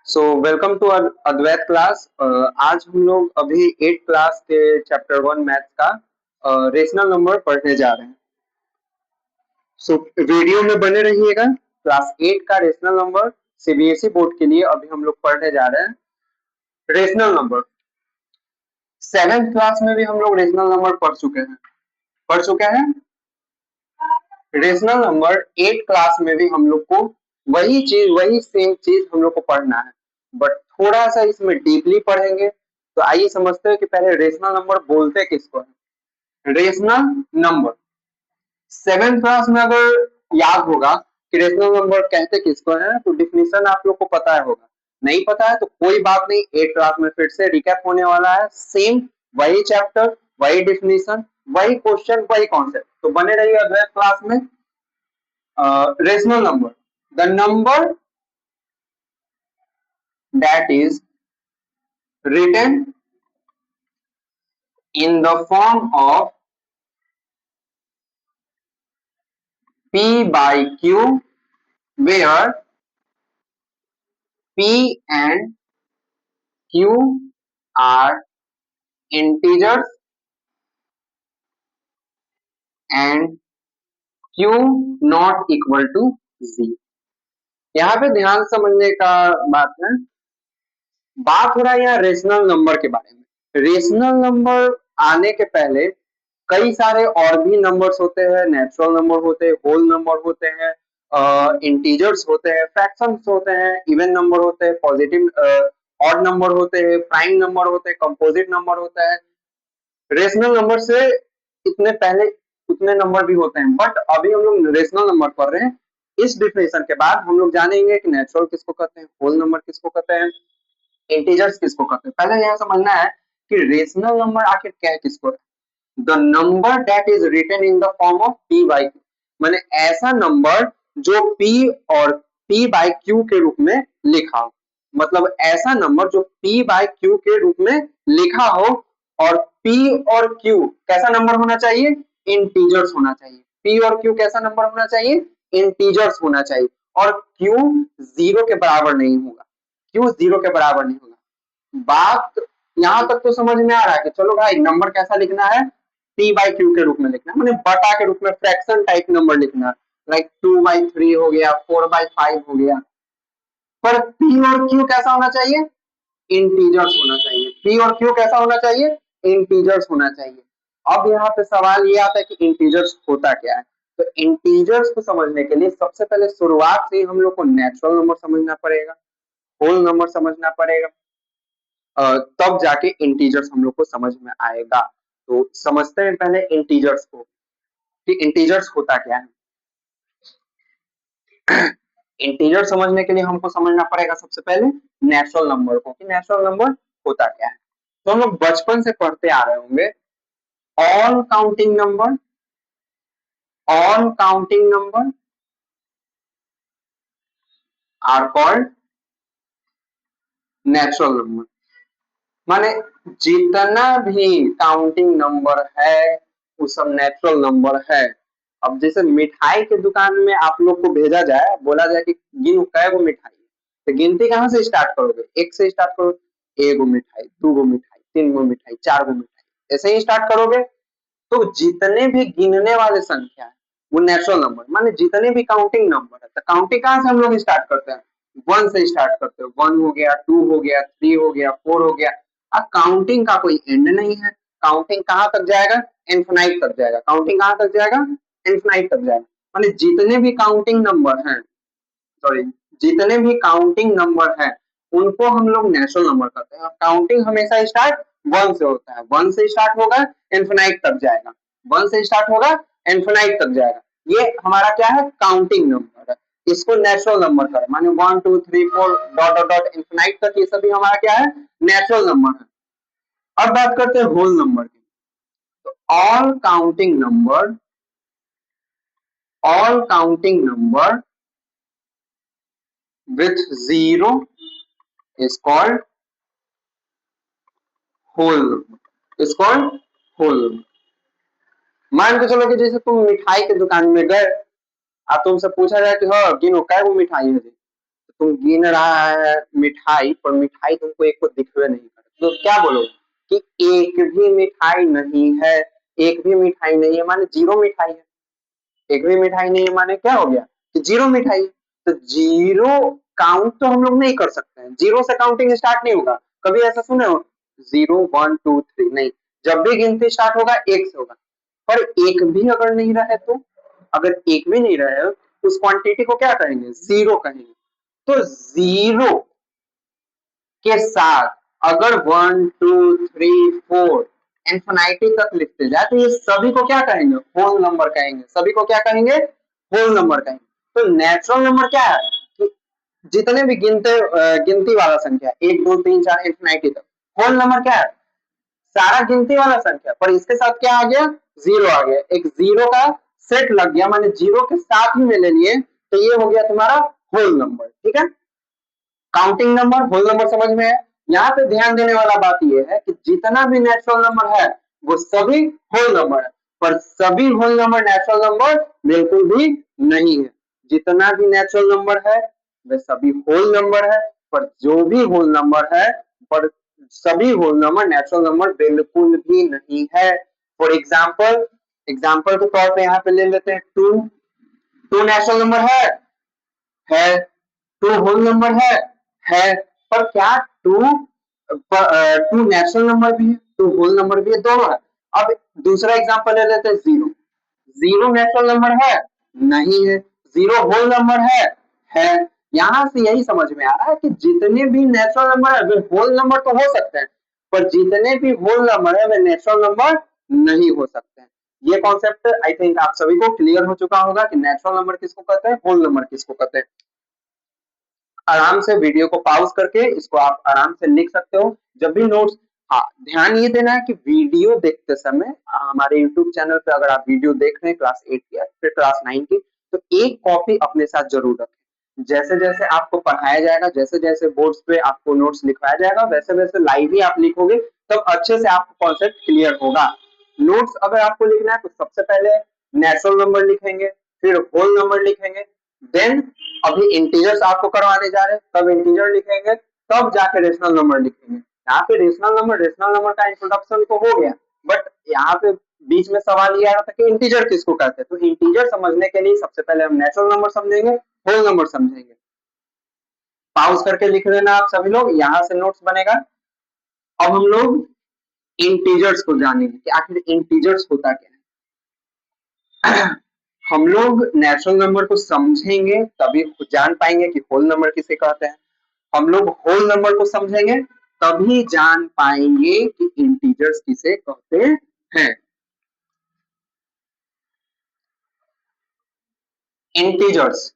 So welcome to Advait class. आज हम लोग अभी 8 क्लास के चैप्टर 1 मैथ्स का रेशनल नंबर पढ़ने जा रहे हैं। सो वीडियो में बने रहिएगा। क्लास 8 का रेशनल नंबर सीबीएसई बोर्ड के लिए अभी हम लोग पढ़ने जा रहे हैं। रेशनल नंबर 7th क्लास में भी हम लोग रेशनल नंबर पढ़ चुके हैं। रेशनल नंबर 8 क्लास में भी हम लोग को वही सेम चीज हम लोग को पढ़ना है, बट थोड़ा सा इसमें डीपली पढ़ेंगे। तो आइए समझते हैं कि पहले रेशनल नंबर बोलते किसको है। रेशनल नंबर 7th क्लास में अगर याद होगा कि रेशनल नंबर कहते किसको है, तो डिफिनीशन आप लोग को पता होगा। नहीं पता है तो कोई बात नहीं, 8 क्लास में फिर से रिकैप होने वाला है। सेम वही चैप्टर, वही डिफिनीशन, वही क्वेश्चन, वही कॉन्सेप्ट। तो बने रहिए अगले क्लास में। Rational number, the number that is written in the form of P by Q, where P and Q are integers and Q not equal to 0। यहाँ पे ध्यान समझने का बात है, बात हो रहा है यहाँ रेशनल नंबर के बारे में। रेशनल नंबर आने के पहले कई सारे और भी नंबर्स होते हैं, नेचुरल नंबर होते हैं, होल नंबर होते हैं, इंटीजर्स होते हैं, फ्रैक्शंस होते हैं, इवन नंबर होते हैं, पॉजिटिव ऑड नंबर होते हैं, प्राइम नंबर होते हैं, कंपोजिट नंबर होता है। रेशनल नंबर से इतने पहले उतने नंबर भी होते हैं, बट अभी हम लोग रेशनल नंबर पढ़ रहे हैं। इस डिफिनेशन के बाद हम लोग जानेंगे कि नेचुरल किसको कहते हैं, होल नंबर किसको कहते हैं, इंटीजर्स किसको कहते हैं। पहले यह समझना है कि रेशनल नंबर आखिर क्या किसको है। The number that is written in the form of P by Q, माने ऐसा नंबर जो p और p बाई क्यू के रूप में लिखा हो। मतलब ऐसा नंबर जो p बाई क्यू के रूप में लिखा हो, और p और q कैसा नंबर होना चाहिए, इंटीजर्स होना चाहिए। p और q कैसा नंबर होना चाहिए, इंटीजर्स होना चाहिए। और q 0 के बराबर नहीं होगा, q 0 के बराबर नहीं होगा। बात यहां तक तो समझ में आ रहा है कि चलो भाई नंबर कैसा लिखना है, p बाई क्यू के रूप में लिखना है, मतलब बटा के रूप में, फ्रैक्शन टाइप नंबर लिखना है। लाइक 2/3 हो गया, 4/5 हो गया। पर p और q कैसा होना चाहिए, इंटीजर्स होना चाहिए। p और q कैसा होना चाहिए, इंटीजर्स होना चाहिए। अब यहाँ पे सवाल ये आता है कि इंटीजर्स होता क्या है। तो इंटीजर्स को समझने के लिए सबसे पहले शुरुआत से ही हम लोग को नेचुरल नंबर समझना पड़ेगा, होल नंबर समझना पड़ेगा, तब जाके इंटीजर्स हम लोग को समझ में आएगा। तो समझते हैं पहले इंटीजर्स को कि इंटीजर्स होता क्या है। इंटीजर समझने के लिए हमको समझना पड़ेगा सबसे पहले नेचुरल नंबर को, कि नेचुरल नंबर होता क्या है। तो हम लोग बचपन से पढ़ते आ रहे होंगे, all counting number, all counting number are called natural number. माने जितना भी काउंटिंग नंबर है वो सब नेचुरल नंबर है। अब जैसे मिठाई के दुकान में आप लोग को भेजा जाए, बोला जाए कि गिनो कै गो मिठाई, तो गिनती कहाँ से स्टार्ट करोगे, एक से स्टार्ट करोगे, एक गो मिठाई, दो गो मिठाई, तीन गो मिठाई, चार गो मिठाई, ऐसे ही स्टार्ट करोगे। तो जितने भी गिनने वाले संख्या है वो नेचुरल नंबर, माने जितने भी काउंटिंग नंबर है। तो काउंटिंग कहाँ से हम लोग स्टार्ट करते हैं, वन से स्टार्ट करते हो। वन हो गया, टू हो गया, थ्री हो गया, फोर हो गया। अब काउंटिंग का कोई एंड नहीं है, काउंटिंग कहाँ तक जाएगा, इनफिनाइट तक जाएगा। काउंटिंग कहाँ तक जाएगा, इनफिनाइट तक जाएगा। माने जितने भी काउंटिंग नंबर हैं, सॉरी, जितने भी काउंटिंग नंबर हैं उनको हम लोग नेचुरल नंबर कहते हैं। काउंटिंग हमेशा स्टार्ट वन से होता है, वन से स्टार्ट होगा, इनफिनाइट तक जाएगा, वन से स्टार्ट होगा, इनफिनाइट तक जाएगा। ये हमारा क्या है, काउंटिंग नंबर है। इसको नेचुरल नंबर करें, माने 1 2 3 4 डॉट डॉट डॉट इनफिनाइट तक, ये सभी हमारा क्या है, नेचुरल नंबर है। अब बात करते हैं होल नंबर की। तो all counting number with zero is called whole। मान के चलो कि जैसे तुम मिठाई की दुकान में गए, अब तुमसे पूछा जाए कि हाँ गिनो कै गो मिठाई है, तुम गिन रहा है मिठाई, पर मिठाई तुमको एक को दिखवे नहीं कर, तो क्या बोलोगे कि एक भी मिठाई नहीं है, एक भी मिठाई नहीं है माने जीरो मिठाई है, एक भी मिठाई नहीं है माने क्या हो गया कि जीरो मिठाई है। तो जीरो काउंट तो हम लोग नहीं कर सकते हैं, जीरो से काउंटिंग स्टार्ट नहीं होगा। कभी ऐसा सुने हो जीरो वन टू थ्री, नहीं, जब भी गिनती स्टार्ट होगा एक से होगा। पर एक भी अगर नहीं रहे तो, अगर एक भी नहीं रहे उस क्वांटिटी को क्या कहेंगे, जीरो कहेंगे। तो जीरो के साथ अगर one two three four infinity तक लिखते जाए तो ये सभी को क्या कहेंगे, होल नंबर कहेंगे, सभी को क्या कहेंगे, होल नंबर कहेंगे। तो नेचुरल नंबर क्या है कि जितने भी गिनती वाला संख्या एक दो तीन चार इंफिनिटी तक, होल नंबर क्या है, सारा गिनती वाला संख्या, पर इसके साथ क्या आ गया, जीरो आ गया, एक जीरो का सेट लग गया, माने जीरो के साथ ही में ले लिए, तो ये हो गया तुम्हारा होल नंबर। ठीक है, काउंटिंग नंबर, होल नंबर समझ में है। यहाँ पे ध्यान देने वाला बात यह है कि जितना भी नेचुरल नंबर है वो सभी होल नंबर है, पर सभी होल नंबर नेचुरल नंबर बिल्कुल भी नहीं है। जितना भी नेचुरल नंबर है वे सभी होल नंबर है, पर जो भी होल नंबर है, पर सभी होल नंबर नेचुरल नंबर बिल्कुल भी नहीं है। फॉर एग्जाम्पल, एग्जाम्पल के तौर पे यहाँ पे ले लेते हैं टू, टू नेचुरल नंबर है, टू होल नंबर है, पर क्या टू टू नेचुरल नंबर भी है, टू होल नंबर भी है, दोनों है। अब दूसरा एग्जांपल ले लेते हैं जीरो, जीरो नेचुरल नंबर है, नहीं है, जीरो होल नंबर है। यहां से यही समझ में आ रहा है कि जितने भी नेचुरल नंबर है वे होल नंबर तो हो सकते हैं, पर जितने भी होल नंबर है वे नेचुरल नंबर नहीं हो सकते हैं। ये कॉन्सेप्ट आई थिंक आप सभी को क्लियर हो चुका होगा कि नेचुरल नंबर किसको कहते हैं, होल नंबर किसको कहते हैं। आराम से वीडियो को पॉज करके इसको आप आराम से लिख सकते हो जब भी नोट्स। हाँ, ध्यान ये देना है कि वीडियो देखते समय हमारे यूट्यूब चैनल पे अगर आप वीडियो देख रहे हैं क्लास 8 की या फिर क्लास 9 की, तो एक कॉपी अपने साथ जरूर रखें। जैसे जैसे आपको पढ़ाया जाएगा, जैसे जैसे बोर्ड्स पे आपको नोट्स लिखवाया जाएगा, वैसे वैसे लाइव ही आप लिखोगे तब अच्छे से आपको कॉन्सेप्ट क्लियर होगा। नोट्स अगर आपको लिखना है तो सबसे पहले नेचुरल नंबर लिखेंगे, फिर होल नंबर लिखेंगे, देन अभी इंटीजर्स आपको करवाने जा रहे हैं तब इंटीजर लिखेंगे, तब जाके रेशनल नंबर लिखेंगे। यहाँ पे रेशनल नंबर का इंट्रोडक्शन तो हो गया, बट यहाँ पे बीच में सवाल ये आ रहा था कि इंटीजर किसको कहते हैं, तो इंटीजर समझने के लिए सबसे पहले हम नेचुरल नंबर समझेंगे, होल नंबर समझेंगे। पॉज करके लिख लेना आप सभी लोग, यहाँ से नोट्स बनेगा। अब हम लोग इंटीजर्स को जानेंगे कि आखिर इंटीजर्स होता क्या है। हम लोग नेचुरल नंबर को समझेंगे तभी जान पाएंगे कि होल नंबर किसे कहते हैं। हम लोग होल नंबर को समझेंगे तभी जान पाएंगे कि इंटीजर्स किसे कहते हैं। Integers,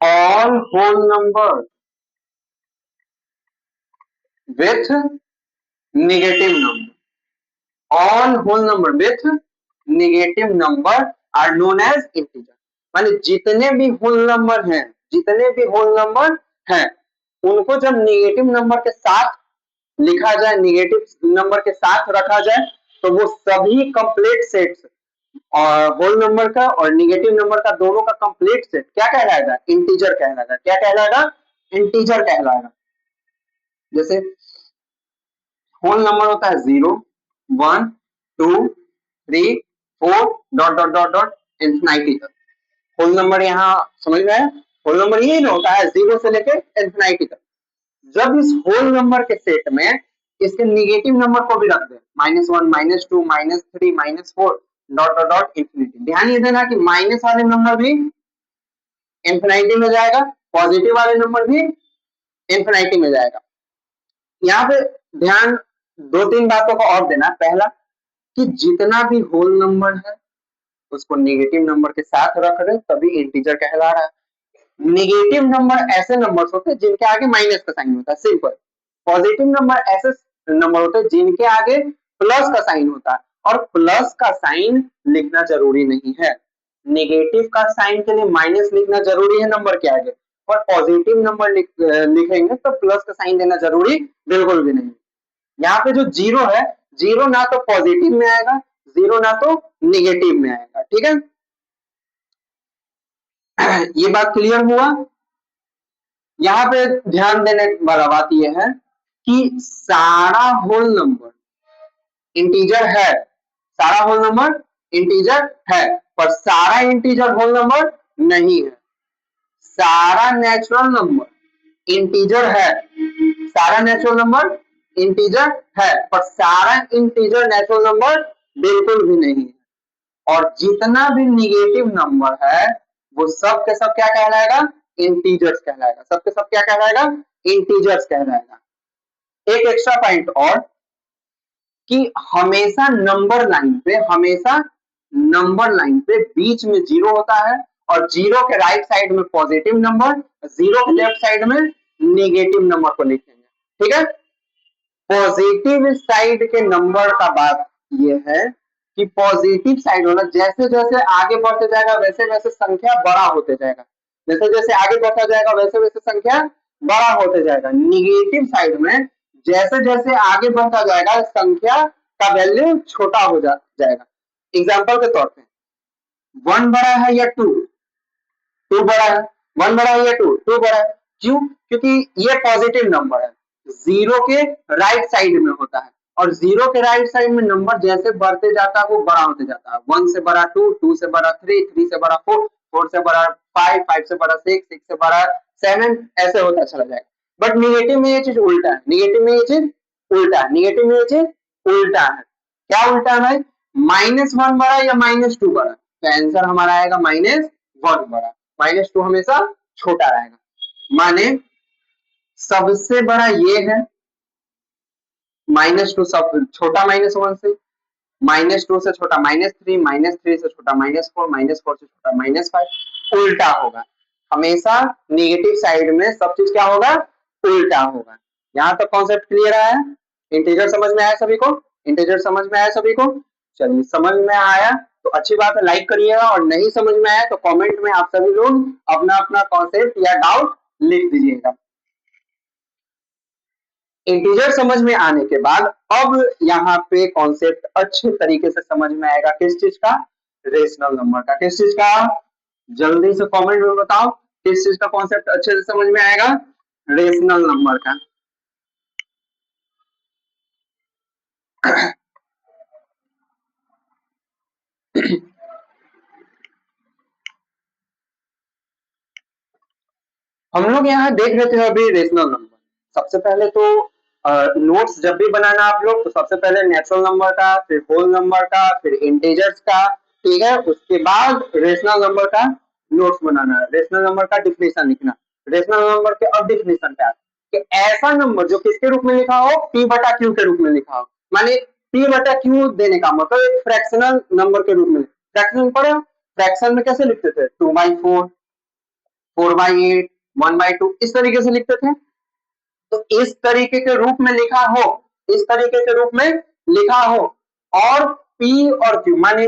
all whole number with negative number, all whole number with negative number are known as integer। माने जितने भी होल नंबर हैं, जितने भी होल नंबर हैं उनको जब नेगेटिव नंबर के साथ लिखा जाए, नेगेटिव नंबर के साथ रखा जाए, तो वो सभी कंप्लीट सेट्स और होल नंबर का और नेगेटिव नंबर का दोनों का कंप्लीट सेट क्या कहलाएगा, इंटीजर कहलाएगा। क्या कहलाएगा, इंटीजर कहलाएगा। जैसे होल नंबर होता है zero, one, two, three, four, dot dot dot dot infinity तक। होल नंबर यहाँ समझ में आया, होल नंबर यही ना होता है जीरो से लेके इंफिनिटी तक। जब इस होल नंबर के सेट में इसके निगेटिव नंबर को भी रख दे, minus one, minus two, minus three, minus four, dot dot dot infinity. ध्यान ये देना कि माइनस वाले नंबर भी इंफिनिटी में जाएगा, पॉजिटिव वाले नंबर भी इंफिनिटी में जाएगा। यहाँ पे ध्यान दो तीन बातों को और देना। पहला कि जितना भी होल नंबर है उसको नेगेटिव नंबर के साथ रख रहे तभी इंटीजर कहला रहा है। नेगेटिव नंबर ऐसे नंबर्स होते हैं जिनके आगे माइनस का साइन होता है, सिंपल। पॉजिटिव नंबर ऐसे नंबर होते हैं जिनके आगे प्लस का साइन होता है, और प्लस का साइन लिखना जरूरी नहीं है। नेगेटिव का साइन के लिए माइनस लिखना जरूरी है नंबर के आगे, और पॉजिटिव नंबर लिखेंगे तो प्लस का साइन देना जरूरी बिल्कुल भी नहीं। यहाँ पे जो जीरो है, जीरो ना तो पॉजिटिव में आएगा, जीरो ना तो निगेटिव में आएगा। ठीक है, ये बात क्लियर हुआ। यहाँ पे ध्यान देने वाला बात यह है कि सारा होल नंबर इंटीजर है, सारा होल नंबर इंटीजर है, पर सारा इंटीजर होल नंबर नहीं है। सारा नेचुरल नंबर इंटीजर है, सारा नेचुरल नंबर इंटीजर है, पर सारा इंटीजर नेचुरल नंबर बिल्कुल भी नहीं है। और जितना भी निगेटिव नंबर है वो सब के सब क्या कहलाएगा? इंटीजर्स कहलाएगा। सब के सब क्या कहलाएगा? इंटीजर्स कहलाएगा। एक एक्स्ट्रा पॉइंट और कि हमेशा नंबर लाइन पे, हमेशा नंबर लाइन पे बीच में जीरो होता है और जीरो के राइट साइड में पॉजिटिव नंबर, जीरो के लेफ्ट साइड में निगेटिव नंबर को लिखेंगे। ठीक है, पॉजिटिव साइड के नंबर का बात यह है कि पॉजिटिव साइड वाला जैसे जैसे आगे बढ़ते जाएगा वैसे वैसे संख्या बड़ा होते जाएगा, जैसे जैसे आगे बढ़ता जाएगा वैसे वैसे संख्या बड़ा होते जाएगा। निगेटिव साइड में जैसे जैसे आगे बढ़ता जाएगा संख्या का वैल्यू छोटा हो जाएगा। एग्जाम्पल के तौर पे 1 बड़ा है या 2? 2 बड़ा है। 1 बड़ा है या 2? 2 बड़ा है। क्यों? क्योंकि ये पॉजिटिव नंबर है, जीरो के राइट साइड में होता है और जीरो के राइट साइड में नंबर जैसे बढ़ते जाता है वो बड़ा होते जाता है। 1 से बड़ा 2, 2 से बड़ा 3, 3 से बड़ा 4, 4 से बड़ा 5, 5 से बड़ा 6, 6 से बड़ा 7, ऐसे होता चला जाएगा। बट निगेटिव में ये चीज उल्टा है, निगेटिव में ये चीज उल्टा है, निगेटिव में ये चीज उल्टा है। क्या उल्टा है भाई? -1 बड़ा या -2 बड़ा? तो आंसर हमारा आएगा -1 बड़ा। -2 हमेशा छोटा रहेगा। माने सबसे बड़ा ये है, -2 सब छोटा -1 से, -2 से छोटा -3, -3 से छोटा -4, -4 से छोटा -5, उल्टा होगा। हमेशा नेगेटिव साइड में सब चीज क्या होगा? उल्टा होगा। यहाँ तक कॉन्सेप्ट क्लियर है? इंटीजर समझ में आया सभी को? इंटीजर समझ में आया सभी को? चलिए, समझ में आया तो अच्छी बात है, लाइक करिएगा, और नहीं समझ में आया तो कमेंट में आप सभी लोग अपना अपना कॉन्सेप्ट या डाउट लिख दीजिएगा। इंटीजर समझ में आने के बाद अब यहाँ पे कॉन्सेप्ट अच्छे तरीके से समझ में आएगा। किस चीज का? रेशनल नंबर का। किस चीज का? जल्दी से कमेंट में बताओ, किस चीज का कॉन्सेप्ट अच्छे से समझ में आएगा? रेशनल नंबर का। हम लोग यहाँ देख रहे थे अभी रेशनल नंबर। सबसे पहले तो नोट्स जब भी बनाना आप लोग तो सबसे पहले नेचुरल नंबर का, फिर होल नंबर का, फिर इंटीजर्स का, ठीक है, उसके बाद रेशनल नंबर का नोट्स बनाना है। रेशनल नंबर का डिफिनेशन लिखना। रेशनल नंबर के अब डिफिनेशन क्या है कि ऐसा नंबर जो किसके रूप में लिखा हो? पी बटा क्यू के रूप में लिखा हो। माने पी बटा क्यू देने का मतलब एक फ्रैक्शनल नंबर के रूप में। फ्रैक्शन पढ़े? फ्रैक्शन में कैसे लिखते थे? 2/4, 4/8, 1/2, इस तरीके से लिखते थे। तो इस तरीके के रूप में लिखा हो, इस तरीके के रूप में लिखा हो, और पी और क्यू माने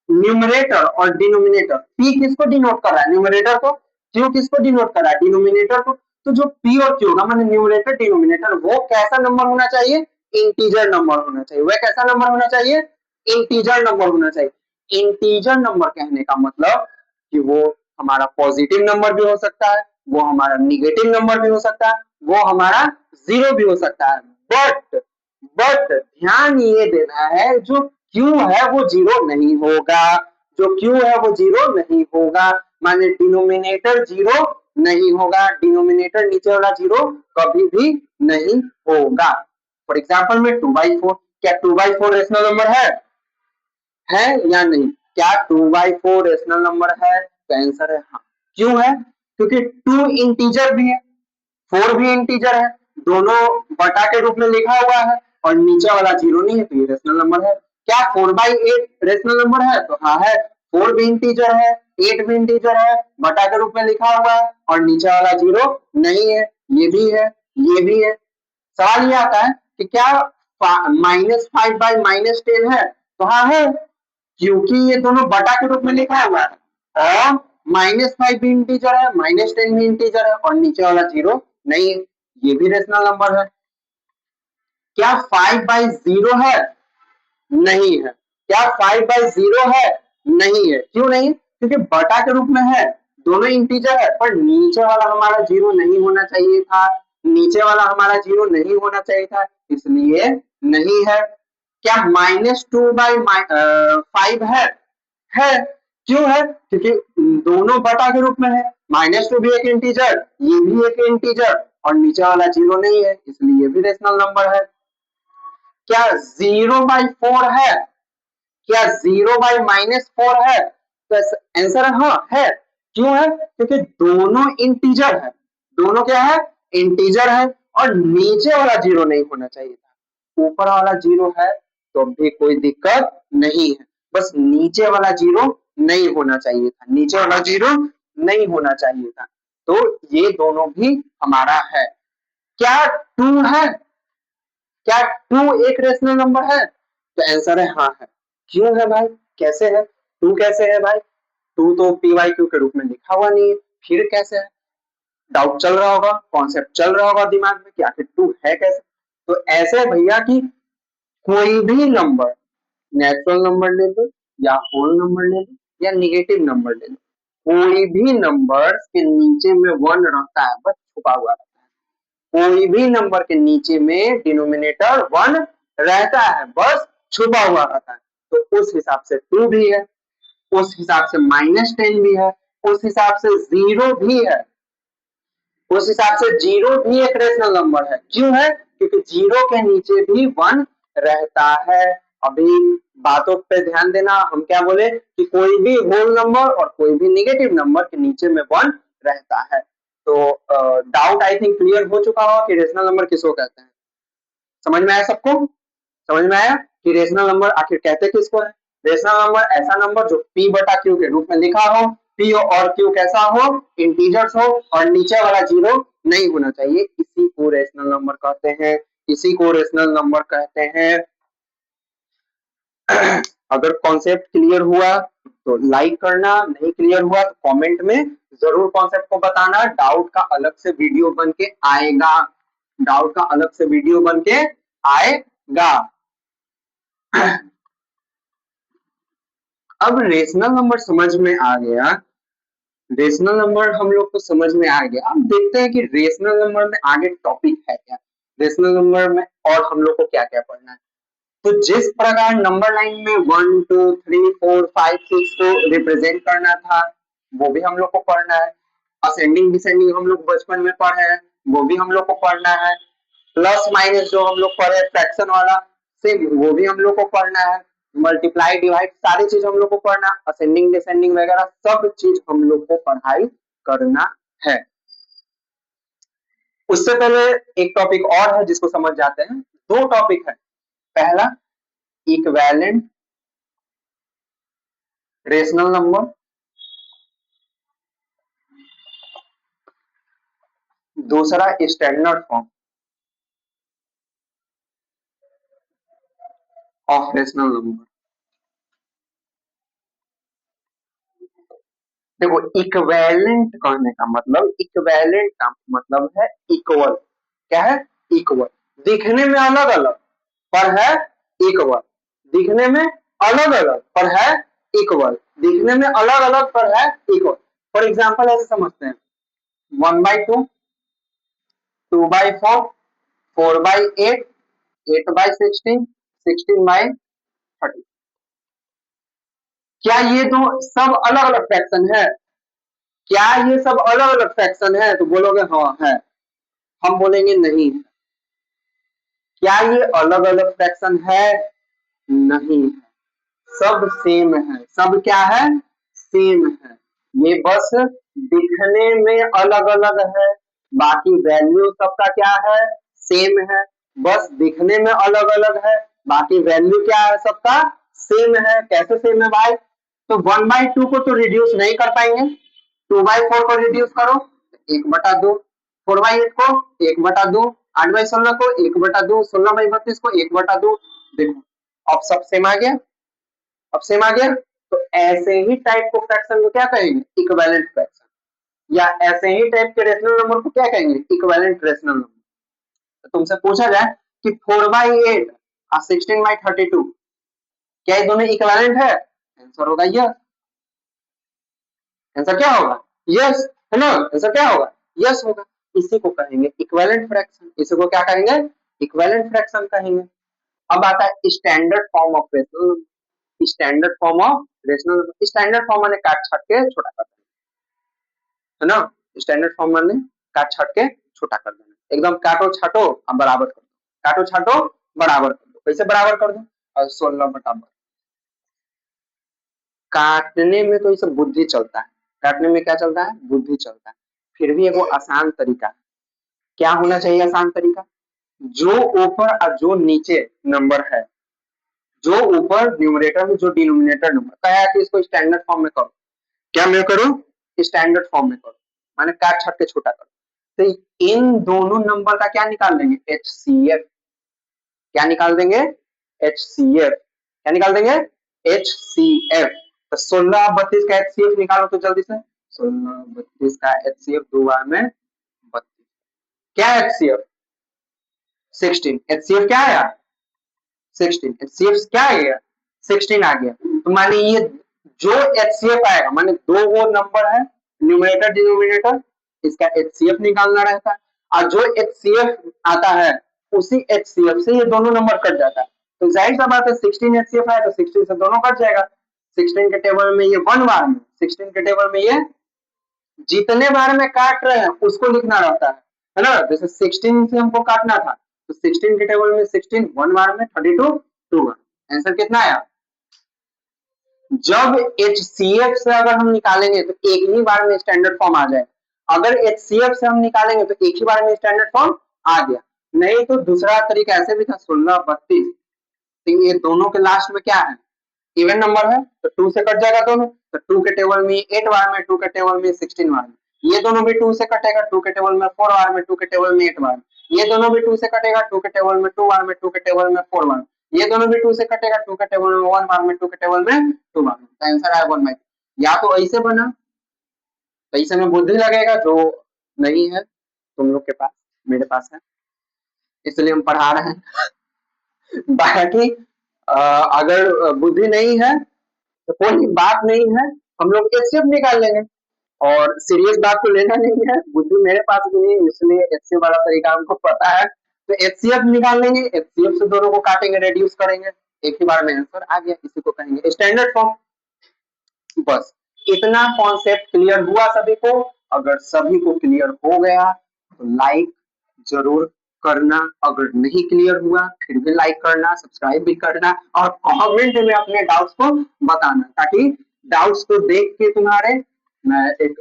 न्यूमरेटर और डिनोमिनेटर, पी किसको डिनोट कर रहा है? न्यूमरेटर को। क्यू किसको डिनोट कर रहा है? डिनोमिनेटर को। तो जो पी और क्यू होगा माने न्यूमरेटर डिनोमिनेटर, वो कैसा नंबर होना चाहिए? इंटीजर नंबर होना चाहिए। वह कैसा नंबर होना चाहिए? इंटीजर नंबर होना चाहिए। इंटीजर नंबर कहने का मतलब कि वो हमारा पॉजिटिव नंबर भी हो सकता है, वो हमारा निगेटिव नंबर भी हो सकता है, वो हमारा जीरो भी हो सकता है। बट ध्यान ये देना है, जो क्यू है वो जीरो नहीं होगा। जो क्यू है वो जीरो नहीं होगा, माने डिनोमिनेटर जीरो नहीं होगा। डिनोमिनेटर नीचे वाला जीरो कभी भी नहीं होगा। फॉर एग्जाम्पल में 2/4, क्या 2/4 रेशनल नंबर है या नहीं? क्या 2/4 रेशनल नंबर है? तो आंसर है हाँ। क्यों है? क्योंकि 2 इंटीजर भी है, 4 भी इंटीजर है, दोनों बटा के रूप में लिखा हुआ है और नीचे वाला जीरो नहीं है, तो ये रेशनल नंबर है। क्या 4/8 रेशनल नंबर है? तो हाँ है। 4 भी इंटीजर है, 8 भी इंटीजर है, बटा के रूप में लिखा हुआ है और नीचे वाला जीरो नहीं है, ये भी है, ये भी है। सवाल ये आता है कि क्या -5/-10 है? तो हाँ है, क्योंकि ये दोनों बटा के रूप में लिखा हुआ है और -5 भी इंटीजर है, -10 भी इंटीजर है और नीचे वाला जीरो नहीं है, ये भी रेशनल नंबर है। क्या 5/0 है? नहीं है। क्या 5/0 है? नहीं है। क्यों नहीं? क्योंकि बटा के रूप में है, दोनों इंटीजर है, पर नीचे वाला हमारा जीरो नहीं होना चाहिए था, नीचे वाला हमारा जीरो नहीं होना चाहिए था, इसलिए नहीं है। क्या -2/5 है। क्यों है? क्योंकि दोनों बटा के रूप में है, -2 भी एक इंटीजर, ये भी एक इंटीजर, और नीचे वाला जीरो नहीं है, इसलिए ये भी रेशनल नंबर है। क्या 0/4 है? क्या 0/-4 है? तो आंसर है हाँ है। क्यों है? क्योंकि दोनों इंटीजर है, दोनों क्या है? इंटीजर है, और नीचे वाला जीरो नहीं होना चाहिए था, ऊपर वाला जीरो है तो भी कोई दिक्कत नहीं है, बस नीचे वाला जीरो नहीं होना चाहिए था, नीचे वाला जीरो नहीं होना चाहिए था। तो ये दोनों भी हमारा है। क्या 2 है? क्या 2 एक रेशनल नंबर है? तो आंसर है हाँ है। क्यों है भाई? कैसे है? 2 कैसे है भाई? 2 तो पी वाई क्यू के रूप में लिखा हुआ नहीं है, फिर कैसे है? डाउट चल रहा होगा, कॉन्सेप्ट चल रहा होगा दिमाग में कि आखिर 2 है कैसे? तो ऐसे भैया कि कोई भी नंबर, नेचुरल नंबर ले लो या होल नंबर ले लो या निगेटिव नंबर ले लो, कोई भी नंबर के नीचे में 1 रहता है, बस छुपा हुआ रहता है। कोई भी नंबर के नीचे में डिनोमिनेटर 1 रहता है, बस छुपा हुआ रहता है। तो उस हिसाब से 2 भी है, उस हिसाब से -10 भी है, उस हिसाब से 0 भी है, उस हिसाब से 0 भी एक रेशनल नंबर है। क्यों है? क्योंकि 0 के नीचे भी 1 रहता है। अभी बातों पे ध्यान देना, हम क्या बोले कि कोई भी होल नंबर और कोई भी नेगेटिव नंबर के नीचे में 1 रहता है। तो डाउट आई थिंक क्लियर हो चुका होगा कि रेशनल नंबर किसको कहते हैं। समझ में आया सबको? समझ में आया कि रेशनल नंबर आखिर कहते किसको है? रेशनल नंबर ऐसा नंबर जो p बटा q के रूप में लिखा हो, p और q कैसा हो? इंटीजर्स हो, और नीचे वाला जीरो नहीं होना चाहिए, इसी को रेशनल नंबर कहते हैं, इसी को रेशनल नंबर कहते हैं। अगर कॉन्सेप्ट क्लियर हुआ तो लाइक करना, नहीं क्लियर हुआ तो कमेंट में जरूर कॉन्सेप्ट को बताना। डाउट का अलग से वीडियो बन के आएगा, डाउट का अलग से वीडियो बन के आएगा। अब रेशनल नंबर समझ में आ गया, रेशनल नंबर हम लोग को समझ में आ गया। अब देखते हैं कि रेशनल नंबर में आगे टॉपिक है क्या, रेशनल नंबर में और हम लोग को क्या क्या पढ़ना है। तो जिस प्रकार नंबर लाइन में 1 2 3 4 5 6 को रिप्रेजेंट करना था, वो भी हम लोग को पढ़ना है। असेंडिंग डिसेंडिंग हम लोग बचपन में पढ़े हैं, वो भी हम लोग को पढ़ना है। प्लस माइनस जो हम लोग पढ़े फ्रैक्शन वाला, सेम वो भी हम लोग को पढ़ना है। मल्टीप्लाई डिवाइड सारी चीज हम लोग को पढ़ना, असेंडिंग डिसेंडिंग वगैरह सब चीज हम लोग को पढ़ाई करना है। उससे पहले एक टॉपिक और है जिसको समझ जाते हैं। दो टॉपिक है, पहला इक्विवेलेंट रेशनल नंबर, दूसरा standard form of rational number. देखो इक्विवेलेंट कहने का मतलब, इक्विवेलेंट का मतलब है इक्वल। क्या है? इक्वल। दिखने में अलग अलग पर है इक्वल, दिखने में अलग अलग पर है इक्वल, दिखने में अलग अलग पर है इक्वल। फॉर एग्जाम्पल ऐसे समझते हैं 1/2, 2/4, 4/8, 8/16, 16/30। क्या ये दो सब अलग अलग फ्रैक्शन है? क्या ये सब अलग अलग फ्रैक्शन है? तो बोलोगे हाँ है, हम बोलेंगे नहीं। क्या ये अलग अलग फ्रैक्शन है? नहीं, सब सेम है। सब क्या है? सेम है। ये बस दिखने में अलग अलग है, बाकी वैल्यू सबका क्या है? सेम है। बस दिखने में अलग अलग है, बाकी वैल्यू क्या है? सबका सेम है। कैसे सेम है भाई? तो 1/2 को तो रिड्यूस नहीं कर पाएंगे, 2/4 को रिड्यूस करो 1/2, 4/8 को 1/2, 8/16 को 1/2, 16/32 को 1/2। देखो अब सब सेम आ गया, अब सेम आ गया। तो ऐसे ही टाइप को फ्रैक्शन को क्या कहेंगे? Equivalent fraction. या ऐसे ही टाइप के रेशनल नंबर को क्या कहेंगे? Equivalent rational number. तो तुमसे पूछा जाए कि 4/8 और 16/32 क्या ये दोनों इक्विवेलेंट है? आंसर होगा यस। आंसर क्या होगा? यस, है ना, आंसर क्या होगा, यस होगा। इसी को कहेंगे इक्विवेलेंट फ्रैक्शन, इसी को क्या कहेंगे, इक्विवेलेंट फ्रैक्शन कहेंगे। अब आता है standard form of rational, standard form of rational, standard form मैंने काट छाट के छोटा कर देना, है ना, स्टैंडर्ड फॉर्म मैंने काट छाट के छोटा कर देना, एकदम काटो छाटो अब बराबर कर दो, काटो छाटो बराबर कर दो, कैसे बराबर कर दो, और 16/12। काटने में तो ये सब बुद्धि चलता है, काटने में क्या चलता है, बुद्धि चलता है, फिर भी एगो आसान तरीका है। क्या होना चाहिए आसान तरीका, जो ऊपर और जो नीचे नंबर है, जो ऊपर न्यूमरेटर में जो डिनोमिनेटर नंबर कहा है कि इसको स्टैंडर्ड फॉर्म में करो, क्या मैं करूं, स्टैंडर्ड फॉर्म में करो, माने काट छाट के छोटा करो, तो इन दोनों नंबर का क्या निकाल देंगे, एचसीएफ, क्या निकाल देंगे, एचसीएफ, क्या निकाल देंगे, एचसीएफ। तो 16/32 का एचसीएफ निकालो तो जल्दी से, 16/32 का एचसीएफ दो बार में 32, क्या एचसीएफ, 16, एचसीएफ क्या आया, 16, एचसीएफ क्या आ गया, 16 आ गया। तो माने ये जो एचसीएफ आएगा, माने दो वो नंबर है न्यूमरेटर डिनोमिनेटर, इसका एचसीएफ निकालना रहता है, और जो एचसीएफ आता है उसी एचसीएफ से ये दोनों नंबर कट जाता है, तो जाहिर सा बात है 16 एचसीएफ आया तो 16 से दोनों कट जाएगा, 16 के टेबल में ये 1 बार में, 16 के टेबल में ये जितने बार में काट रहे हैं उसको लिखना रहता है ना, जैसे 16 से हमको काटना था तो 16 के टेबल में 16 1 बार में, 32 2 बार, आंसर कितना आया। जब एचसीएफ से अगर हम निकालेंगे तो एक ही बार में स्टैंडर्ड फॉर्म आ जाए, अगर एचसीएफ से हम निकालेंगे तो एक ही बार में स्टैंडर्ड फॉर्म आ गया, नहीं तो दूसरा तरीका ऐसे भी था 16/32, तो ये दोनों के लास्ट में क्या है, इवन नंबर है तो 2 से कट जाएगा दोनों, तो 2 के टेबल में 8 बार में, 2 के टेबल में 16 बार में, ये दोनों भी 2 से कटेगा, 2 के टेबल में 4 बार में, 2 के टेबल में 8 बार में, ये दोनों भी 2 से कटेगा, 2 के टेबल में 2 बार में, 2 के टेबल में 4 बार में, ये दोनों भी 2 से कटेगा, 2 के टेबल में 1 बार में, 2 के टेबल में 2 बार में, तो आंसर आया 1/2। या तो ऐसे बना, तो ऐसे में बुद्धि लगेगा, जो नहीं है तुम लोग के पास, मेरे पास है, इसलिए हम पढ़ा रहे हैं। बाकी अगर बुद्धि नहीं है तो कोई बात नहीं है, हम लोग एचसीएफ निकाल लेंगे, और सीरियस बात तो लेना नहीं है, बुद्धि मेरे पास भी नहीं, इसलिए एचसीएफ वाला तरीका हमको पता है, तो एचसीएफ निकाल लेंगे, एचसीएफ से दोनों को काटेंगे, रेड्यूस करेंगे, एक ही बार में आंसर आ गया, इसी को कहेंगे स्टैंडर्ड फॉर्म। बस इतना कॉन्सेप्ट क्लियर हुआ सभी को, अगर सभी को क्लियर हो गया तो लाइक जरूर करना, अगर नहीं क्लियर हुआ फिर भी लाइक करना, सब्सक्राइब भी करना, और कमेंट में अपने डाउट्स को बताना, ताकि डाउट्स को देख के तुम्हारे मैं एक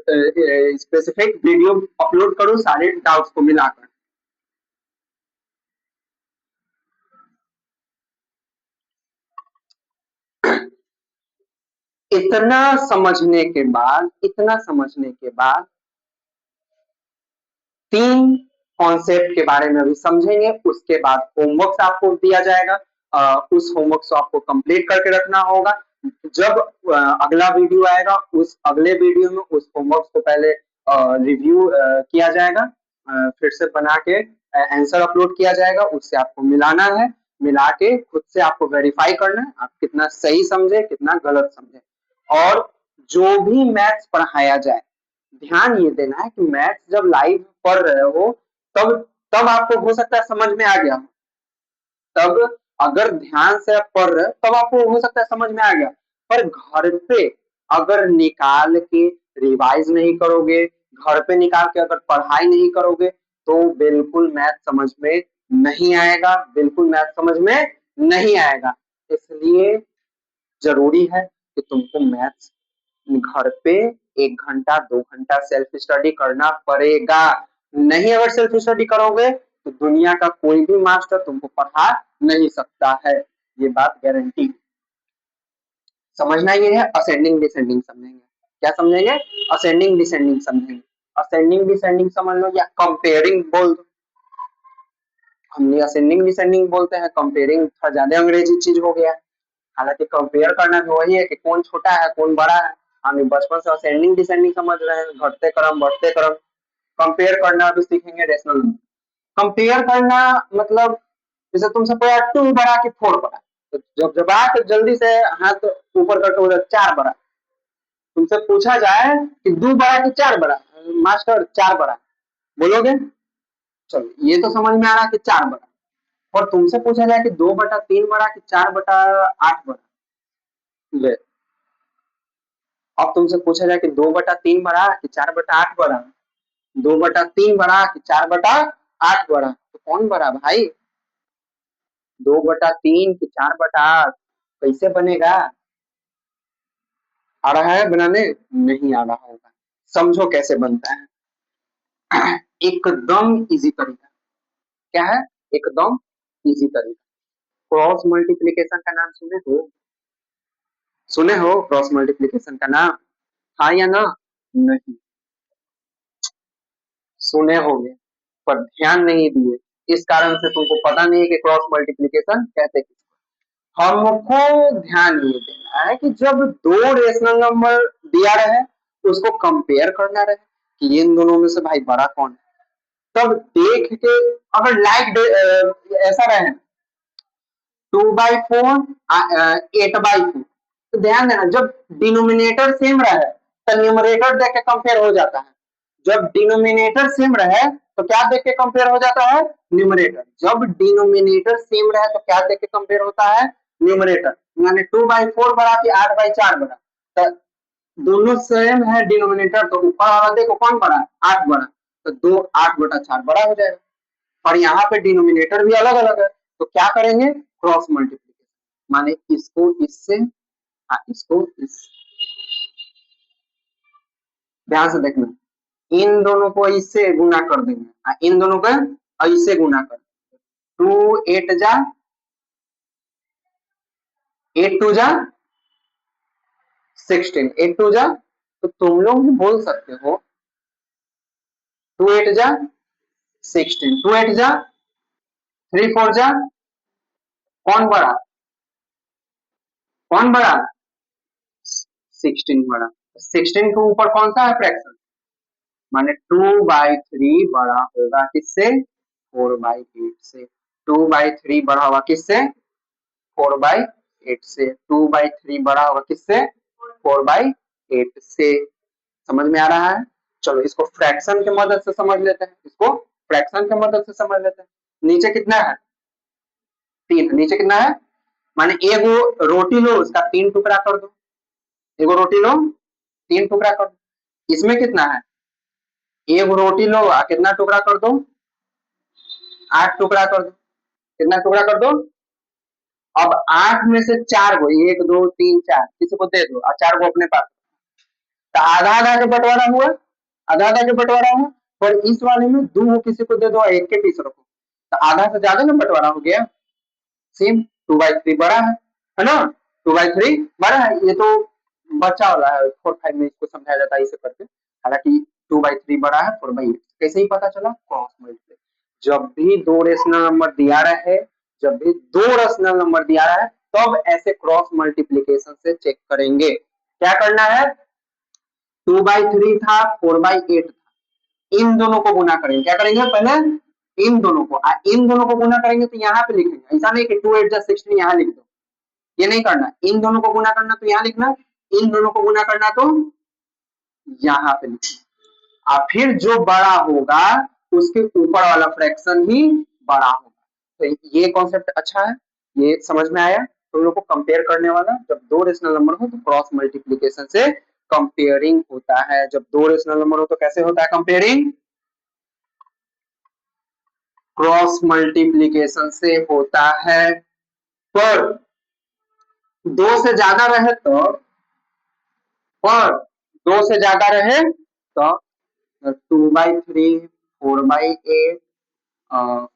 स्पेसिफिक वीडियो अपलोड करूं सारे डाउट्स को मिलाकर। इतना समझने के बाद, इतना समझने के बाद 3 कॉन्सेप्ट के बारे में अभी समझेंगे, उसके बाद होमवर्क आपको दिया जाएगा, उस होमवर्क को आपको कंप्लीट करके रखना होगा, जब अगला वीडियो आएगा उस अगले वीडियो में उस होमवर्क को पहले रिव्यू किया जाएगा, फिर से बना के आंसर अपलोड किया जाएगा, उससे आपको मिलाना है, मिला के खुद से आपको वेरीफाई करना है आप कितना सही समझे कितना गलत समझे, और जो भी मैथ्स पढ़ाया जाए ध्यान ये देना है कि मैथ्स जब लाइव पढ़ रहे हो तब तब आपको हो सकता है समझ में आ गया, तब अगर ध्यान से आप पढ़ रहे हो तब आपको हो सकता है समझ में आ गया, पर घर पे अगर निकाल के रिवाइज नहीं करोगे, घर पे निकाल के अगर पढ़ाई नहीं करोगे तो बिल्कुल मैथ समझ में नहीं आएगा, बिल्कुल मैथ समझ में नहीं आएगा, इसलिए जरूरी है कि तुमको मैथ्स घर पे 1 घंटा 2 घंटा सेल्फ स्टडी करना पड़ेगा, नहीं अगर सेल्फ स्टडी करोगे तो दुनिया का कोई भी मास्टर तुमको पढ़ा नहीं सकता है, ये बात गारंटी। समझना ये है, असेंडिंग डिसेंडिंग समझेंगे, क्या समझेंगे, असेंडिंग डिसेंडिंग समझेंगे, असेंडिंग डिसेंडिंग समझ लो या कंपेयरिंग बोल दो, हमने असेंडिंग डिसेंडिंग बोलते हैं, कंपेयरिंग थोड़ा ज्यादा अंग्रेजी चीज हो गया है, हालांकि कंपेयर करना भी वही है कि कौन छोटा है कौन बड़ा है, हम बचपन से असेंडिंग डिसेंडिंग समझ रहे हैं, घटते क्रम बढ़ते क्रम, कंपेयर करना भी सीखेंगे रेशनल नंबर, कंपेयर करना मतलब जैसे तुमसे कोई 2 बढ़ा के 4 बढ़ा, तो जब जब आके जल्दी से हाथ ऊपर करके उधर 4 बढ़ा, तुमसे पूछा जाए कि 2 बड़ा कि 4 बड़ा, मास्टर 4 बड़ा, बोलोगे? चलो ये तो समझ में आ रहा है कि 4 बड़ा। और तुमसे पूछा जाए कि 2/3 बड़ा कि 4/8 बड़ा, ले। अब तुमसे पूछा जाए कि 2/3 बड़ा कि 4/8 बड़ा, 2/3 बड़ा कि 4/8 बड़ा, तो कौन बड़ा भाई? 2/3 कि 4/8? कैसे बनेगा? आ रहा है बनाने? नहीं आ रहा होगा। समझो कैसे बनता है। एकदम इजी तरीका। क्या है? एकदम इजी तरीका। क्रॉस मल्टीप्लीकेशन का नाम सुने हो? सुने हो क्रॉस मल्टीप्लीकेशन का नाम? हाँ या ना? नहीं सुने होंगे पर ध्यान नहीं दिए, इस कारण से तुमको पता नहीं है कि क्रॉस मल्टीप्लीकेशन कहते किसको। हमको ध्यान ये देना है कि जब दो रेशनल नंबर दिया रहे उसको कंपेयर करना रहे कि इन दोनों में से भाई बड़ा कौन है, तब देख के अगर ऐसा रहे 2/4 8/4, तो ध्यान देना जब डिनोमिनेटर सेम रहे तो न्यूमरेटर देख के कंपेयर हो जाता है। जब डिनोमिनेटर सेम रहे तो क्या देख के कंपेयर हो जाता है? न्यूमरेटर। जब डिनोमिनेटर सेम रहे तो क्या देख के कंपेयर होता है? न्यूमरेटर। यानी 2/4 बड़ा कि 8/4 बड़ा, तो दोनों सेम है डिनोमिनेटर, तो ऊपर वाला देखो कौन बड़ा है? 8 बड़ा, तो 8/4 बड़ा हो जाएगा। और यहाँ पे डिनोमिनेटर भी अलग अलग है, तो क्या करेंगे? क्रॉस मल्टीप्लीकेशन, माने इसको इससे, इसको इस, ध्यान से देखना, इन दोनों को इससे गुना कर देंगे, इन दोनों को इससे गुना कर, 2 8 जा 8 2 जा तो तुम लोग भी बोल सकते हो 2 8 जा 16, 2 8 जा 3 4 जा, कौन बड़ा? कौन बड़ा? 16 बड़ा। 16 के ऊपर कौन सा है फ्रैक्शन? माने 2/3 बड़ा होगा किससे? 4/8 से। 2/3 बड़ा होगा किससे? 4/8 से। 2/3 बड़ा होगा किससे? 4/8 से। समझ में आ रहा है? चलो इसको फ्रैक्शन की मदद से समझ लेते हैं, इसको फ्रैक्शन की मदद से समझ लेते हैं। नीचे कितना है? 3। नीचे कितना है? माने एगो रोटी लो उसका 3 टुकड़ा कर दो, एगो रोटी लो 3 टुकड़ा कर दो। इसमें कितना है? एक रोटी लो कितना टुकड़ा कर दो? 8 टुकड़ा कर दो। कितना टुकड़ा कर दो? अब 8 में से 4 को, 1 2 3 4 किसी को दे दो और 4 को अपने पास, तो आधा आधा के बंटवारा हुआ, आधा आधा के बंटवारा हुआ। और इस वाले में 2 को किसी को दे दो और 1 के पीस रखो, तो आधा से ज्यादा ना बंटवारा हो गया। सेम 2/3 बड़ा है ना? 2/3 बड़ा है। ये तो बच्चा वाला है, 4 5 में इसको समझाया जाता है इसे करके। हालांकि 2/3 बड़ा है 4/8। कैसे ही पता चला? Cross multiply. जब भी दो रेशनल नंबर दिया रहे, जब भी दो रेशनल नंबर दिया रहा है तब ऐसे क्रॉस मल्टीप्लीकेशन से चेक करेंगे। क्या करना है? 2/3 था 4/8 था, इन दोनों को गुना करेंगे। क्या करेंगे? पहले इन दोनों को, इन दोनों को गुना करेंगे तो यहाँ पे लिखेंगे, ऐसा नहीं कि 2 8 जा 16 यहाँ लिख दो, ये नहीं करना। इन दोनों को गुना करना तो यहाँ लिखना, इन दोनों को गुना करना तो यहाँ पे लिखना। और फिर जो बड़ा होगा उसके ऊपर वाला फ्रैक्शन ही बड़ा होगा। तो ये कॉन्सेप्ट अच्छा है, ये समझ में आया? तो लोग को कंपेयर करने वाला, जब दो रेशनल नंबर हो तो क्रॉस मल्टीप्लीकेशन से कंपेयरिंग होता है। जब दो रेशनल नंबर हो तो कैसे होता है कंपेयरिंग? क्रॉस मल्टीप्लीकेशन से होता है। पर दो से ज्यादा रहे तो, पर दो से ज्यादा रहे तो 2/3 4/8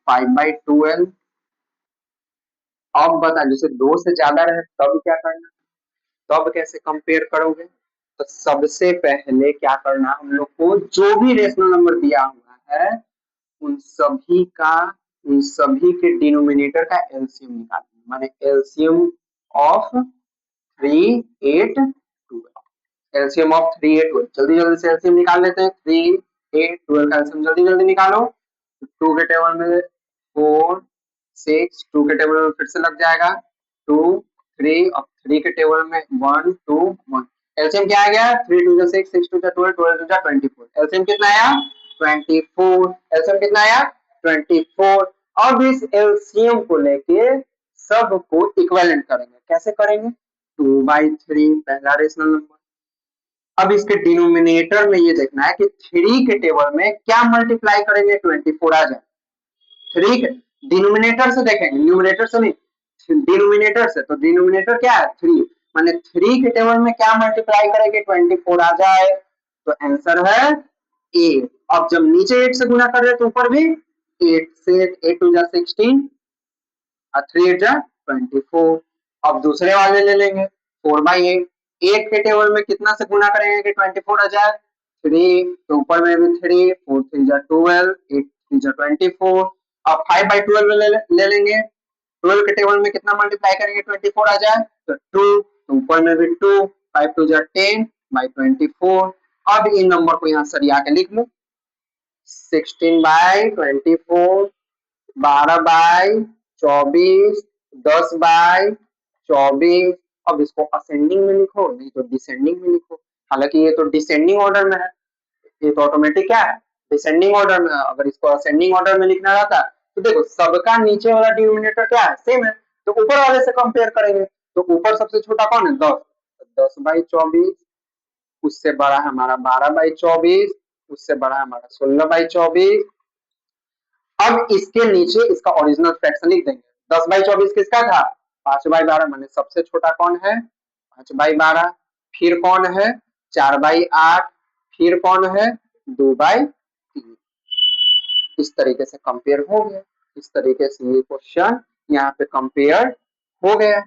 5/12। अब बता, जैसे दो से ज्यादा रहे तब क्या करना, तब कैसे कंपेयर करोगे? तो सबसे पहले क्या करना हम लोग को, जो भी रेशनल नंबर दिया हुआ है उन सभी का, उन सभी के डिनोमिनेटर का एलसीएम निकालना। माने एलसीएम ऑफ 3 8 12। एलसीएम ऑफ 3 8 12, जल्दी जल्दी से एलसीएम निकाल लेते हैं। 3 8 12 का एलसीएम जल्दी जल्दी निकालो। 2 के टेबल में 4 6, 2 के टेबल में फिर से लग जाएगा 2 3, और 3 के टेबल में 1 2 1। एलसीएम क्या आ गया 3 2 6 6 2 12 12 2 24 एलसीएम कितना आया 24 एलसीएम कितना आया 24 अब इस एलसीएम को लेके सबको इक्विवेलेंट करेंगे कैसे करेंगे 2/3 पहला रेशनल नंबर अब इसके डिनोमिनेटर में ये देखना है कि 3 के टेबल में क्या मल्टीप्लाई करेंगे 24 आ जाए 3 के डिनोमिनेटर से देखेंगे न्यूमरेटर से नहीं डिनोमिनेटर से तो डिनोमिनेटर क्या है 3 माने 3 के टेबल में क्या मल्टीप्लाई करेंगे 24 आ जाए तो आंसर है 8 अब जब नीचे 8 से गुना कर रहे तो ऊपर भी 8 से 8 टू जा 16 और 3 8 जा 24 अब दूसरे वाले ले लेंगे 4/8 8 के टेबल में कितना से गुना करेंगे कि 24 आ जाए 3 तो ऊपर में भी 3 4 3 जा 12 8 3 जा 24 अब 5/12 ले लेंगे 12 के टेबल में कितना मल्टीप्लाई करेंगे 24 आ जाए तो 2 तो ऊपर में भी 2 5 2 जा 10/24 अब इन नंबर को यहाँ सरिया के लिख लो 16/24 12/24 10/24 अब इसको असेंडिंग में लिखो नहीं तो डिसेंडिंग में लिखो हालांकि ये तो डिसेंडिंग ऑर्डर में है ये तो ऑटोमेटिक क्या है डिसेंडिंग ऑर्डर में अगर इसको असेंडिंग ऑर्डर में लिखना रहता तो देखो सबका नीचे वाला डिनोमिनेटर क्या है सेम है तो ऊपर वाले से कंपेयर करेंगे तो ऊपर सबसे छोटा कौन है 10 10/24 उससे बड़ा हमारा 12/24 उससे बड़ा हमारा 16/24 अब इसके नीचे इसका ओरिजिनल फ्रैक्शन लिख देंगे 10/24 किसका था 5/12 माने सबसे छोटा कौन है 5/12 फिर कौन है 4/8 फिर कौन है 2/3 इस तरीके से कंपेयर हो गया इस तरीके से ये क्वेश्चन यहाँ पे कंपेयर हो गया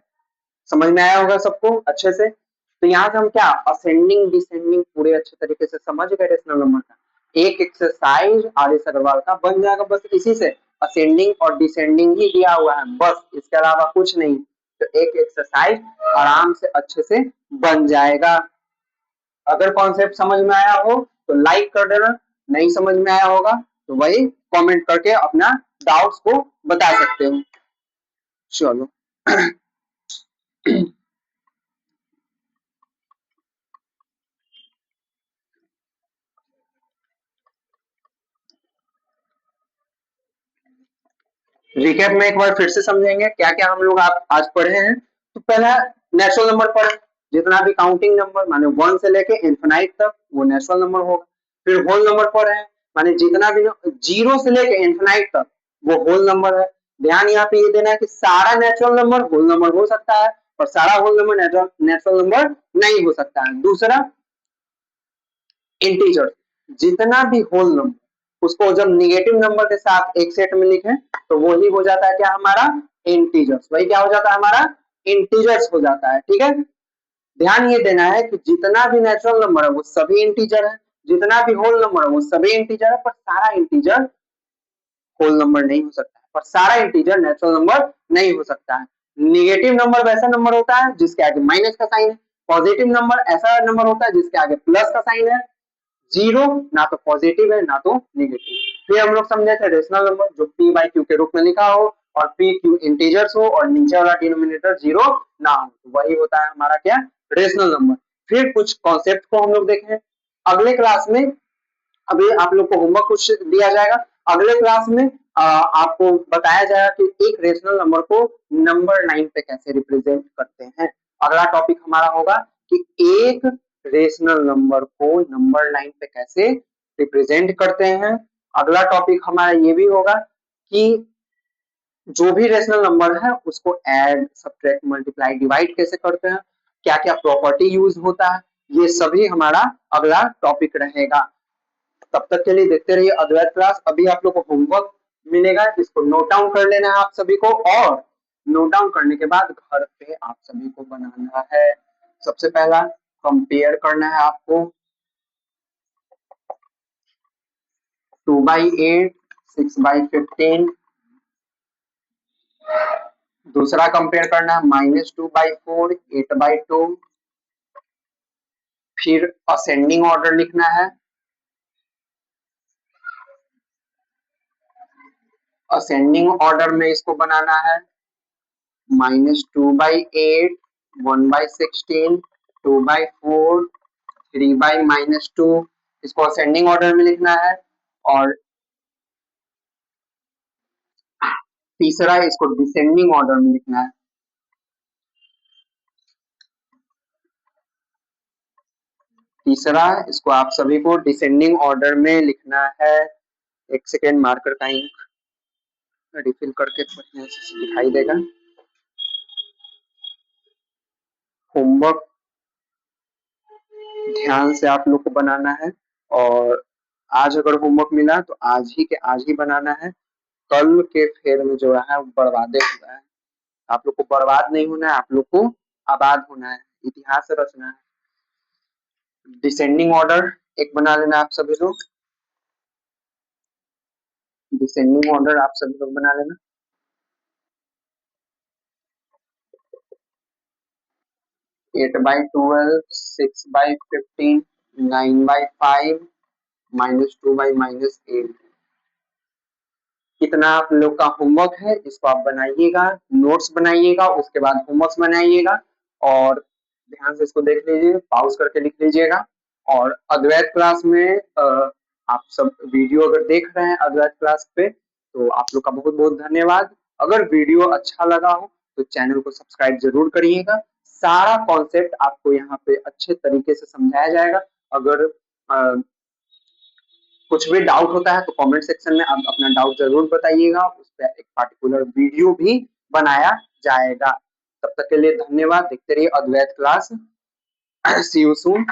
समझ में आया होगा सबको अच्छे से तो यहाँ से हम क्या असेंडिंग डिसेंडिंग पूरे अच्छे तरीके से समझ गए रेशनल नंबर का एक एक्सरसाइज आर एस अग्रवाल का बन जाएगा बस इसी से असेंडिंग और डिसेंडिंग ही दिया हुआ है बस इसके अलावा कुछ नहीं तो एक एक्सरसाइज आराम से अच्छे से बन जाएगा अगर कॉन्सेप्ट समझ में आया हो तो लाइक कर देना नहीं समझ में आया होगा तो वही कमेंट करके अपना डाउट्स को बता सकते हो चलो रिकैप में एक बार फिर से समझेंगे क्या क्या हम लोग आज पढ़े हैं तो पहला नेचुरल नंबर पढ़े जितना भी काउंटिंग नंबर माने 1 से लेके इनफिनाइट तक वो नेचुरल नंबर होगा फिर होल नंबर पढ़े हैं माने जितना भी 0 से लेके इनफिनाइट तक वो होल नंबर है ध्यान यहाँ पे ये देना है कि सारा नेचुरल नंबर होल नंबर हो सकता है और सारा होल नंबर नेचुरल नंबर नहीं हो सकता है दूसरा इंटीजर जितना भी होल नंबर उसको जब निगेटिव नंबर के साथ एक सेट में लिखें तो वो ही हो जाता है क्या हमारा इंटीजर्स वही क्या हो जाता है हमारा इंटीजर्स हो जाता है ठीक है ध्यान ये देना है कि जितना भी नेचुरल नंबर है वो सभी इंटीजर है जितना भी होल नंबर है वो सभी इंटीजर है पर सारा इंटीजर होल नंबर नहीं हो सकता है पर सारा इंटीजर नेचुरल नंबर नहीं हो सकता है निगेटिव नंबर वैसा नंबर होता है जिसके आगे माइनस का साइन है पॉजिटिव नंबर ऐसा नंबर होता है जिसके आगे प्लस का साइन है जीरो ना तो पॉजिटिव है ना तो निगेटिव फिर हम लोग समझे थे रेशनल नंबर जो p बाई क्यू के रूप में लिखा हो और p क्यू इंटीजर्स हो और नीचे वाला डिनोमिनेटर जीरो ना हो तो वही होता है हमारा क्या रेशनल नंबर फिर कुछ कॉन्सेप्ट को हम लोग देखें अगले क्लास में अभी आप लोग को होमवर्क कुछ दिया जाएगा अगले क्लास में आपको बताया जाएगा कि एक रेशनल नंबर को नंबर लाइन पे कैसे रिप्रेजेंट करते हैं अगला टॉपिक हमारा होगा कि एक रेशनल नंबर को नंबर लाइन पे कैसे रिप्रेजेंट करते हैं अगला टॉपिक हमारा ये भी होगा कि जो भी रेशनल नंबर है उसको ऐड सब्ट्रैक्ट मल्टीप्लाई डिवाइड कैसे करते हैं क्या क्या प्रॉपर्टी यूज होता है ये सभी हमारा अगला टॉपिक रहेगा तब तक के लिए देखते रहिए अद्वैत क्लास अभी आप लोग को होमवर्क मिलेगा इसको नोट डाउन कर लेना है आप सभी को और नोट डाउन करने के बाद घर पे आप सभी को बनाना है सबसे पहला कंपेयर करना है आपको 2/8 6/15 दूसरा कंपेयर करना है -2/4 8/2 फिर असेंडिंग ऑर्डर लिखना है असेंडिंग ऑर्डर में इसको बनाना है -2/8 1/16 2/4, 3/-2, इसको असेंडिंग ऑर्डर में लिखना है। और तीसरा इसको डिसेंडिंग ऑर्डर में लिखना है। तीसरा इसको आप सभी को डिसेंडिंग ऑर्डर में लिखना है। एक सेकेंड, मार्कर का इंक रिफिल करके बढ़िया से दिखाई देगा। होमवर्क ध्यान से आप लोग को बनाना है, और आज अगर होमवर्क मिला तो आज ही के आज ही बनाना है। कल के फेर में जो है वो बर्बादे हो रहा है। आप लोग को बर्बाद नहीं होना है, आप लोग को आबाद होना है, इतिहास रचना है। डिसेंडिंग ऑर्डर एक बना लेना आप सभी लोग। डिसेंडिंग ऑर्डर आप सभी लोग बना लेना। 8/12, 6/15, 9/5, -2/-8। कितना आप लोग का होमवर्क है इसको आप बनाइएगा, नोट्स बनाइएगा, उसके बाद होमवर्क बनाइएगा, और ध्यान से इसको देख लीजिए, पॉज करके लिख लीजिएगा। और अद्वैत क्लास में आप सब वीडियो अगर देख रहे हैं अद्वैत क्लास पे, तो आप लोग का बहुत बहुत धन्यवाद। अगर वीडियो अच्छा लगा हो तो चैनल को सब्सक्राइब जरूर करिएगा। सारा कॉन्सेप्ट आपको यहाँ पे अच्छे तरीके से समझाया जाएगा। अगर कुछ भी डाउट होता है तो कमेंट सेक्शन में आप अपना डाउट जरूर बताइएगा, उस पर एक पार्टिकुलर वीडियो भी बनाया जाएगा। तब तक के लिए धन्यवाद। देखते रहिए अद्वैत क्लास। C you soon.